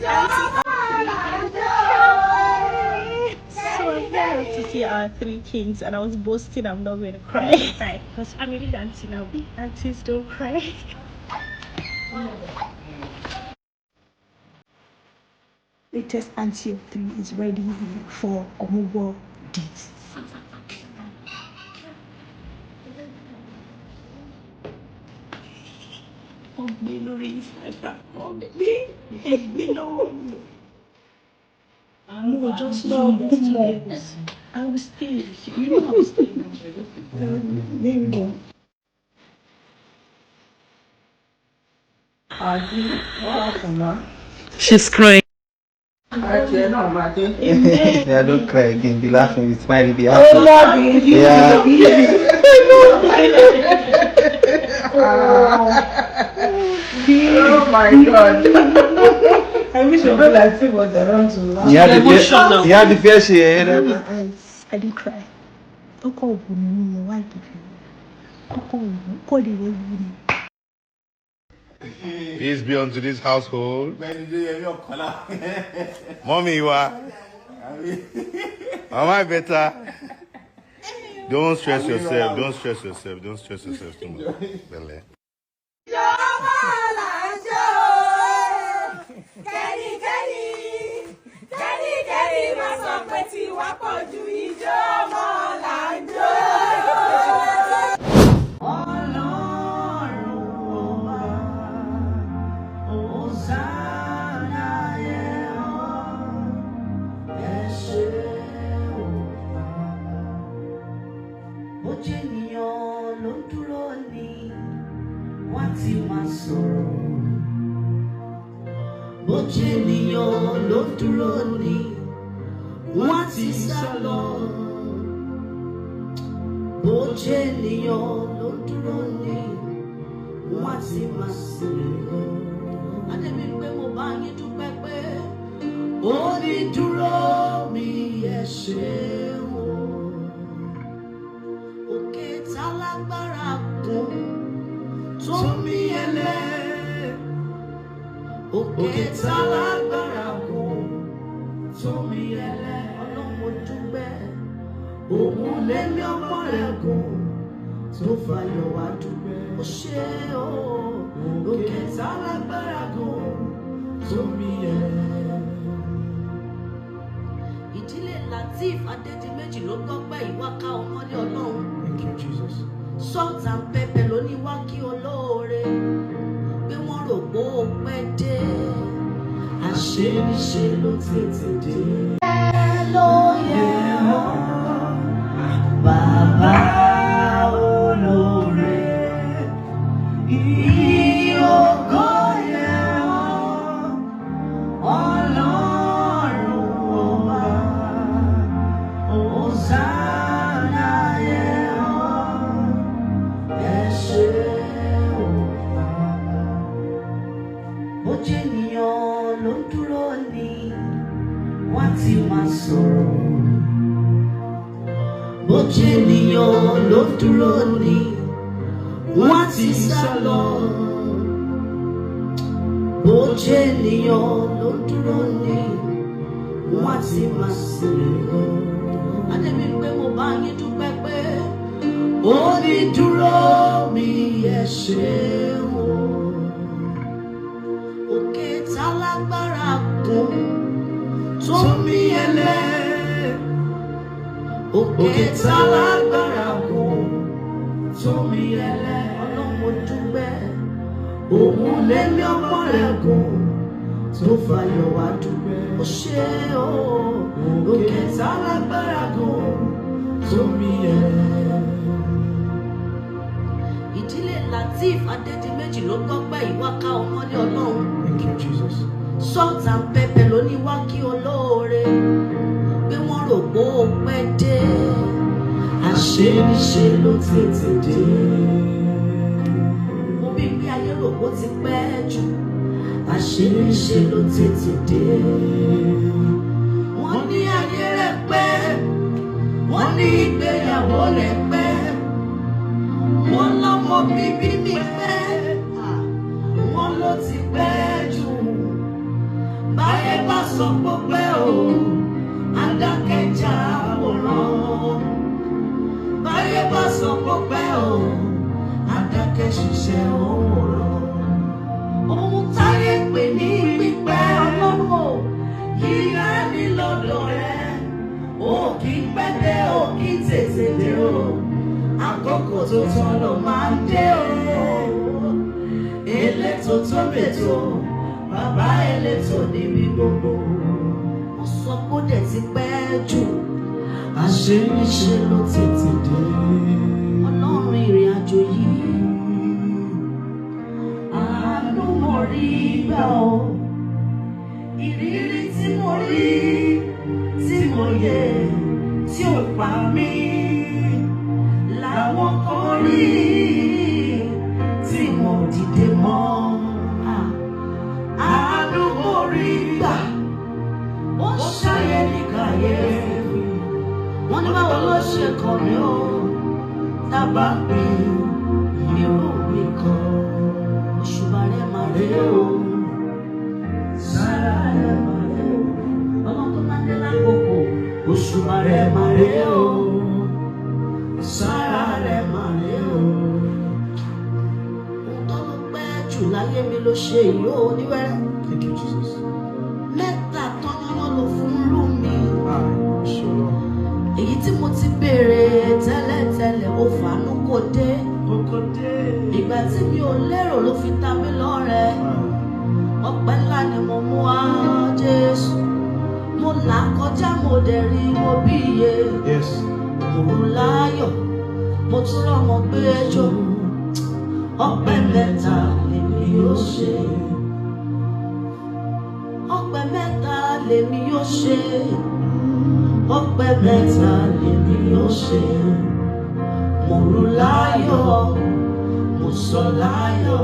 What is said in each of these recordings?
I'm glad to see our three kings, and I was boasting I'm not going to cry. Because I'm really dancing now. Aunties don't cry. Latest auntie of three is ready for Omubo deeds. Oh, baby, oh, baby, no. No, just no. I will stay. You know I will stay. There we go. She's crying. Yeah, don't cry again. Be laughing, be smiling, be happy. Yeah. Oh my God. I wish I could like was around to laugh. You had the fair share. I didn't cry. Why did you? Peace be unto this household. Mommy, you are. Am I better? Don't stress yourself. Don't stress yourself. Don't stress yourself too much. Bele. Bojeniyan ló dúró ní wọ́n ti sá lọ. Bojeniyan ló dúró ní wọ́n ti máa sìn lọ. Adébí pé mo bá yín dúpẹ́ pé onídúró mi ẹ ṣeun. Òkè tálágbára gùn tó mí ẹlẹ́. Òkè tálágbára gùn tó mí ẹlẹ́. Ọlọ́run dúpẹ́ òun lé ní ọmọ rẹ̀ gùn tó fàyọ̀ wá dúpẹ́. Ó ṣe o òkè tálágbára gùn tó mí ẹlẹ́. Ìdílé Lateef Adédìméjì ló gbọ́ pé ìwà ká ọmọdé Ọlọ́run. Thank you, Jesus. Salt and pepper ló ní wá kí olóore. Pé wọ́n rò pé ó pẹ́ dé. Àṣé níṣe ló tètè dé. Ẹ ló yẹ ọ́ bàbá olóore. Ìyókò yẹ ọ́ Ọlọ́run ọba. Hosanna yẹ ọ́ ẹ ṣé o. Bojeniyan ló dúró ní wọ́n ti máa sọ̀rọ̀. Bojeniyan ló dúró ní wọ́n ti sá lọ. Bojeniyan ló dúró ní wọ́n ti máa sìn lọ. Adébí pé mo bá yín dúpẹ́ pé onídúró mi ẹ ṣeun. Òkè tálágbára gùn tó mí ẹlẹ́. Òkè tálágbára gùn tó mí ẹlẹ́. Ọlọ́run dúpẹ́ òun lé ní ọmọ rẹ̀ gùn tó fàyọ̀ wá dúpẹ́. Ó ṣe o òkè tálágbára gùn tó mí ẹlẹ́. Ìdílé Lateef Adédìméjì ló gbọ́ pé ìwà ká ọmọdé Ọlọ́run. Thank you, Jesus. Salt and pepper ló ní wá kí olóore. Pé wọ́n rò pé ó pẹ́ dé. Àṣé níṣe ló tètè dé. Mo bí bí ayé rò pé ó ti pẹ́ jù. Àṣé níṣe ló tètè dé. Wọ́n ní ayé rẹ̀ pẹ́. Wọ́n ní ìgbéyàwó rẹ̀ pẹ́. Wọ́n lọ́mọ bíbí mi pẹ́. Wọ́n ló ti pẹ́ jù. Bá sọ pé o adákẹ́jà àwòrán báyé bá sọ pé o adákẹ́ ṣiṣẹ́ òwòrán ohun táyé pè ní pípẹ́ ọlọ́run yíyá ní lọ́dọ̀ rẹ̀ o kì í pẹ́ dé o kì í tètè dé o àkókò tó tọ́ ló máa ń dé o elétò tó bètò bàbá elétò níbi gbogbo mo sọ pé ó dẹ̀ ti pẹ́ jù àṣeyíṣe ló tètè dé ọlọ́run ìrìn àjò yìí àánú mo rí gbà o ìrírí tí mo rí tí mo yẹ tí ò pa mí làwọn kan rí tí mo dìde mọ́ àánú mo rí gbà ó ṣàyẹ ní kàyéfì wọ́n ní báwo ló ṣe kàn mí o tábà pé ìró mi kan òṣùbà rẹ̀ máa rí o sára rẹ̀ máa rí o ọmọ tó máa dé lákòókò òṣùbà rẹ̀ máa rí o sára rẹ̀ máa rí o ohun tó ló pẹ́ jù láyé mi ló ṣe yìí ó níwẹ̀rẹ̀. Thank you, Jesus. Mẹ́ta tọ́yọ́yọ́ ló fún lù mí. Èyí tí mo ti béèrè tẹ́lẹ̀tẹ́lẹ̀ ó fàánú kò dé. Ìgbà tí mi ò lérò ló fi ta mí lọ́rẹ. Ọpẹ́ ńlá ni mo mú wá Jésù. Mo là kọjá mo dẹ̀ rí mo bí iye. Mo láyọ̀ mo tún rọ́mọ gbẹ́jọ́. Ọpẹ́ mẹ́ta lèmi yóò ṣe. Ọpẹ́ mẹ́ta lèmi yóò ṣe. Ọpẹ́ mẹ́ta lèmi yóò ṣe. Mo rù láyọ̀, mo sọ láyọ̀,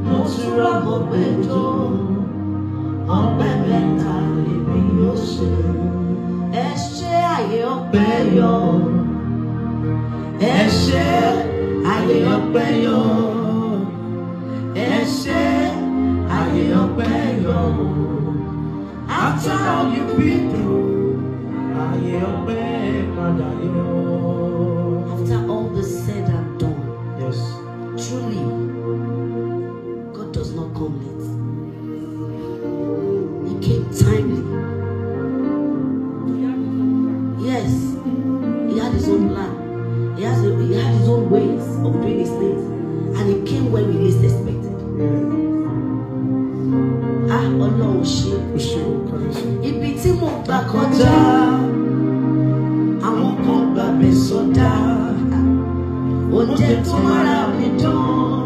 mo tún rọ́mọ gbẹ́jọ́. Ọpẹ́ mẹ́ta lèmi yóò ṣe. Ẹ ṣé àyè ọpẹ́ yọ. Ẹ ṣé àyè ọpẹ́ yọ. Ẹ ṣé àyè ọpẹ́ yọ. After all you've been through, ayé ọpẹ́ padà yọ. After all the said and done, Yes. truly, God does not come late. He came timely. Yes, he had his own plan. He had his own ways of doing his things, and he came when we least expected. Ọlọ́run ṣe. Ibi tí mo gbà kọjá, àwọn kan gbà mí sọdá. Oúnjẹ tó mára mi dán,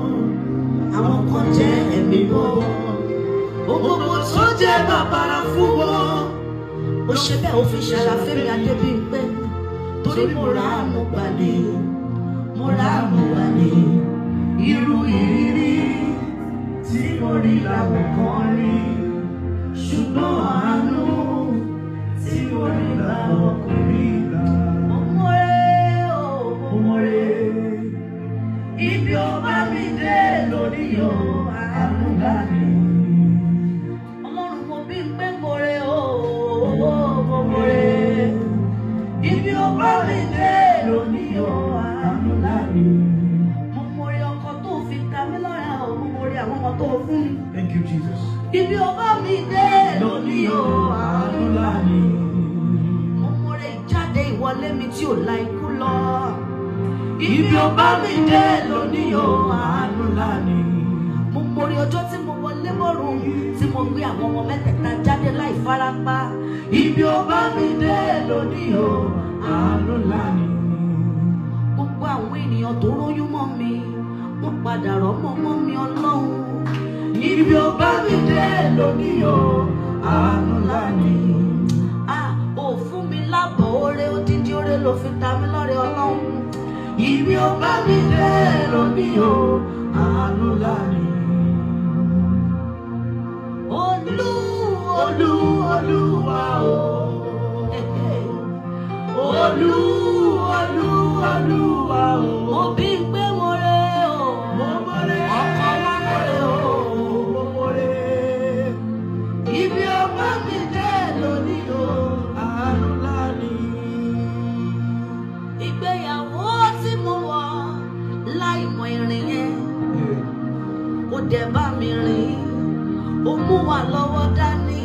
àwọn kan jẹ ẹ̀mí bọ́. Gbogbo tó jẹ́ bàbàrà fún wọn. Ó ṣe bẹ́ẹ̀ ó fi ṣara Fẹ́mi Adébímpé. Torí mo ra àánú gbà ní, mo ra àánú gbà ní. Irú ìrírí tí mo rí làwọn kan rí. Ṣùgbọ́n àánú tí mo rí làwọn kò rí. Mo mọ̀rẹ́ o, mo mọ̀rẹ́. Ibi ó bá mi dé lónìí o, àánú gbà mí. Ọlọ́run mo bí ń pé mọ̀rẹ́ o, mo mọ̀rẹ́. Ibi ó bá mi dé lónìí o, àánú gbà mí. Mo mọ̀rẹ́ ọkọ tó fi ta mí lọ́rẹ o, mo mọ̀rẹ́ àwọn ọmọ tó fún mi. Thank you, Jesus. Ibi ó bá mi dé lónìí o, àánú ńlá ni. Mo mọ̀rẹ́ ìjáde ìwọlé mi tí ò la ikú lọ. Ibi ó bá mi dé lónìí o, àánú ńlá ni. Mo mọ̀rẹ́ ọjọ́ tí mo wọlé mọ́rùn tí mo gbé àwọn ọmọ mẹ́tẹ̀ẹ̀ta jáde láì farapa. Ibi ó bá mi dé lónìí o, àánú ńlá ni. Gbogbo àwọn ènìyàn tó róyún mọ́ mi, wọ́n padà rọ́mọ mọ́ mi Ọlọ́run. Ibi ó bá mi dé lónìí o, àánú ńlá ni. Ó fún mi lábọ̀ oore, odidi oore ló fi ta mí lọ́rẹ Ọlọ́run. Ibi ó bá mi dé lónìí o, àánú ńlá ni. Olúwa o. Olúwa o. Mo bí ń pé mo rẹ̀ o. Mo mọ̀rẹ́. Ọkọ wa mọ̀rẹ́ o. Mo mọ̀rẹ́. ibi ọba mi dé lónìí o àánú ńlá ni. Ìgbéyàwó tí mo wọ̀ láì mọ ìrìn yẹn ó dẹ̀ bá mi rìn ó mú wa lọ́wọ́ dání.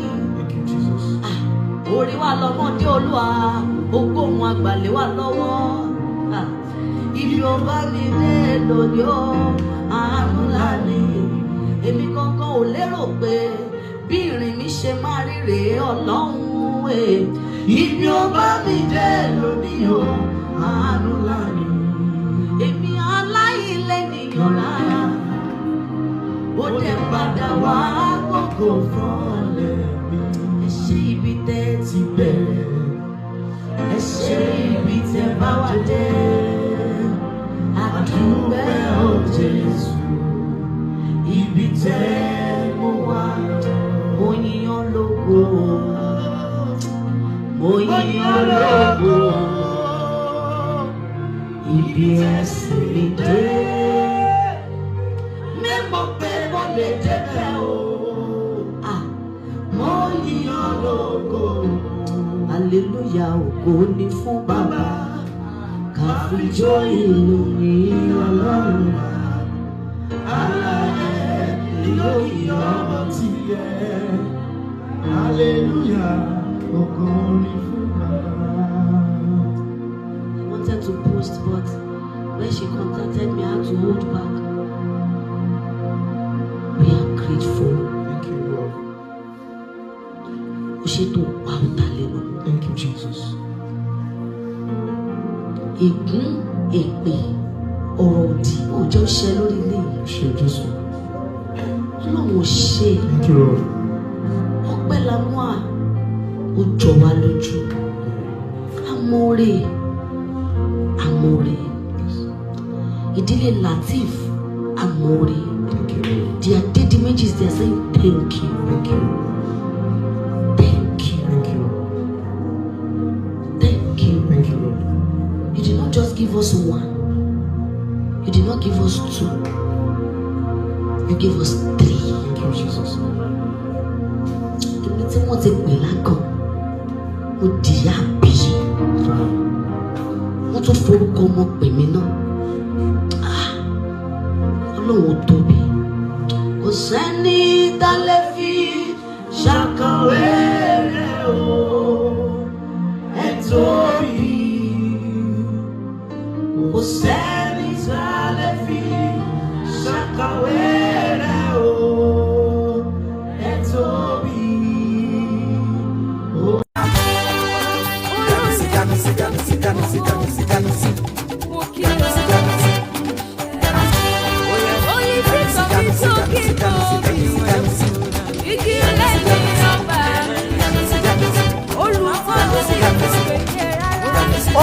Orí wa lọ́mọdé Olúwa ogóhùn àgbàlẹ̀ wa lọ́wọ́. Ibi ọba mi dé lónìí o àánú ńlá ni. Èmi kankan ò lérò pé bí ìrìn mi ṣe máa rí rèé Ọlọ́run. Ibi ọba mi dé lónìí o àánú ńlá ni. Èmi aláìlẹ́nìyàn lára ó dẹ̀ padà wá gbogbo fọ́lẹ̀ mi. Ẹ ṣé ibi tẹ́ ti bẹ̀rẹ̀, ẹ ṣé ibi tẹ́ bá wá dé. Àdúpẹ́ o Jésù, ibi tẹ́ mo wá. Mo yìn ọ́ lógo, mo yìn ọ́ lógo. Ibi ẹ̀sìn mi dé, mímọ̀ pé mo lè débẹ̀ o. Mo yìn ọ́ lógo. Hallelujah, ògo ni fún Bàbá. Ká fi jó ìlú ní Ọlọ́run. Alààyè lórí ọmọ tiẹ̀. Hallelujah, ògo ni fún Bàbá. I wanted to post, but when she contacted me, I had to hold back. We are grateful. Thank you, Lord. Ó ṣe tó pa ọ̀tá lẹ́nu. Thank you, Jesus. Ègún, èpè, ọ̀rọ̀ òdì òjò ṣẹ lórí ilé yìí. Ṣé Jésù. Ọlọ́run ò ṣe. Thank you, Lord. Ọpẹ́ la mú à, ó jọ wá lójú. Amóore, amóore. Ìdílé Latif, amóore. Thank you, Lord. Their Adedimeji, they are saying thank you. Thank you. Thank you. Thank you. Thank you. Thank you, Lord. You did not just give us one. You did not give us two. You gave us three. Thank you, Jesus. Èmi tí wọ́n ti pè lágàn, mo dìyà bí. Wọ́n tún forúkọ ọmọ pè mí náà. Ọlọ́run ò tóbi. Kò sẹ́ni tá lè fi ṣàkàwé rẹ̀ o. Ẹ tóbi. Kò sẹ́ni tá lè fi ṣàkàwé rẹ̀ o. Ẹ tóbi.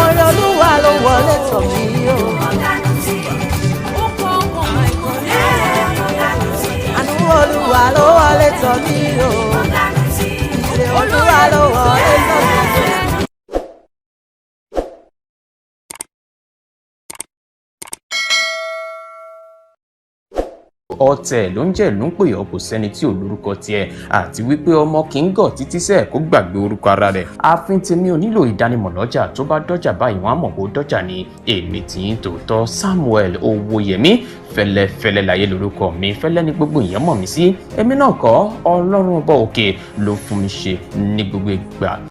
Ọ̀rọ̀ Olúwa ló wọlé tọ̀ mí o. Àánú Olúwa ló wọlé tọ̀ mí o. Ìṣe Olúwa ló wọlé tọ̀ mí o. ọ̀tẹ̀ ló ń jẹ́ ìlú ń pè ọ́ kò sẹ́ni tí ò lórúkọ tiẹ̀ àti wípé ọmọ kì í gọ̀ títí sẹ́ẹ̀ kó gbàgbé orúkọ ara rẹ̀. ààfin tèmi ò nílò ìdánimọ̀ lọ́jà tó bá dọ́jà báyìí wọ́n á mọ̀ kó dọ́jà ni. èmi tí ń tòótọ́ Samuel Owóyẹmí fẹ́lẹ́fẹ́lẹ́ láyé lórúkọ mi, fẹ́lẹ́ ní gbogbo èèyàn mọ̀ mí sí. èmi náà kọ́, Ọlọ́run ọba òkè ló fún mi ṣe ní gbogbo ìgbà.